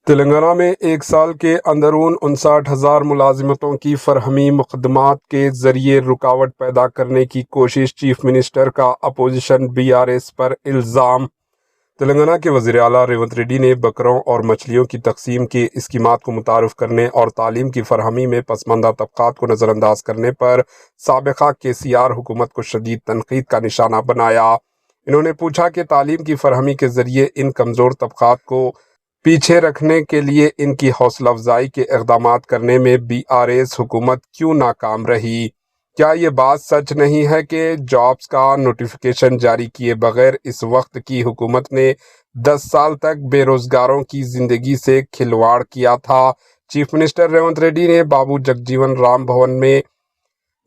تلنگانہ میں ایک سال کے اندرون 59,000 ملازمتوں کی فراہمی مقدمات کے ذریعے رکاوٹ پیدا کرنے کی کوشش، چیف منسٹر کا اپوزیشن BRS پر الزام۔ تلنگانہ کے وزیر اعلیٰ ریونت ریڈی نے بکروں اور مچھلیوں کی تقسیم کی اسکیمات کو متعارف کرنے اور تعلیم کی فراہمی میں پسماندہ طبقات کو نظر انداز کرنے پر سابقہ KCR حکومت کو شدید تنقید کا نشانہ بنایا۔ انہوں نے پوچھا کہ تعلیم کی فراہمی کے ذریعے ان کمزور طبقات کو پیچھے رکھنے کے لیے ان کی حوصلہ افزائی کے اقدامات کرنے میں BRS حکومت کیوں ناکام رہی؟ کیا یہ بات سچ نہیں ہے کہ جابز کا نوٹیفیکیشن جاری کیے بغیر اس وقت کی حکومت نے 10 سال تک بے روزگاروں کی زندگی سے کھلواڑ کیا تھا؟ چیف منسٹر ریونت ریڈی نے بابو جگجیون رام بھون میں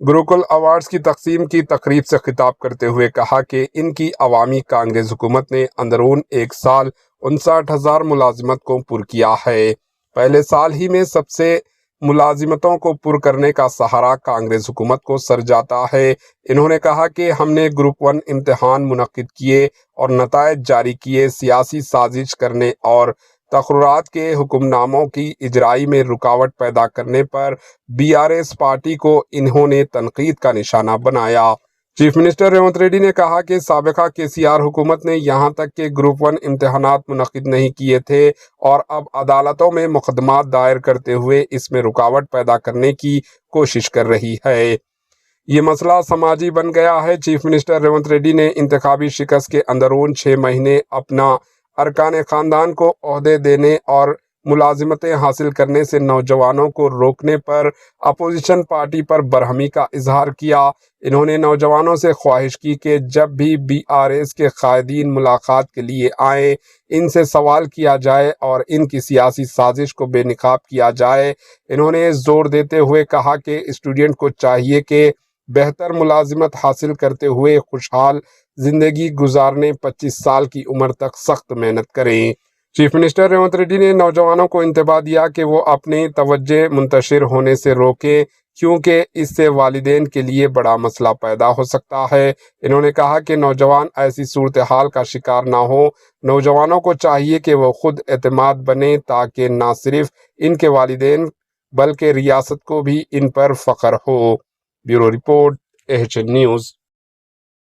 گروکل ایوارڈز کی تقسیم کی تقریب سے خطاب کرتے ہوئے کہا کہ ان کی عوامی کانگریس حکومت نے اندرون ایک سال 59,000 ملازمت کو پر کیا ہے۔ پہلے سال ہی میں سب سے ملازمتوں کو پر کرنے کا سہارا کانگریس حکومت کو سر جاتا ہے۔ انہوں نے کہا کہ ہم نے گروپ 1 امتحان منعقد کیے اور نتائج جاری کیے، سیاسی سازش کرنے اور تقررات کے حکم ناموں کی اجرائی میں رکاوٹ پیدا کرنے پر BRS پارٹی کو انہوں نے تنقید کا نشانہ بنایا۔ چیف منسٹر ریونت ریڈی نے کہا کہ سابقہ KCR حکومت نے یہاں تک کہ گروپ 1 امتحانات منعقد نہیں کیے تھے اور اب عدالتوں میں مقدمات دائر کرتے ہوئے اس میں رکاوٹ پیدا کرنے کی کوشش کر رہی ہے۔ یہ مسئلہ سماجی بن گیا ہے۔ چیف منسٹر ریونت ریڈی نے انتخابی شکست کے اندرون 6 مہینے اپنا ارکان خاندان کو عہدے دینے اور ملازمتیں حاصل کرنے سے نوجوانوں کو روکنے پر اپوزیشن پارٹی پر برہمی کا اظہار کیا۔ انہوں نے نوجوانوں سے خواہش کی کہ جب بھی BRS کے قائدین ملاقات کے لیے آئیں، ان سے سوال کیا جائے اور ان کی سیاسی سازش کو بے نقاب کیا جائے۔ انہوں نے زور دیتے ہوئے کہا کہ اسٹوڈنٹ کو چاہیے کہ بہتر ملازمت حاصل کرتے ہوئے خوشحال زندگی گزارنے 25 سال کی عمر تک سخت محنت کریں۔ چیف منسٹر ریونت ریڈی نے نوجوانوں کو انتباہ دیا کہ وہ اپنی توجہ منتشر ہونے سے روکیں، کیونکہ اس سے والدین کے لیے بڑا مسئلہ پیدا ہو سکتا ہے۔ انہوں نے کہا کہ نوجوان ایسی صورتحال کا شکار نہ ہو۔ نوجوانوں کو چاہیے کہ وہ خود اعتماد بنیں تاکہ نہ صرف ان کے والدین بلکہ ریاست کو بھی ان پر فخر ہو۔ Bureau report, AHN news.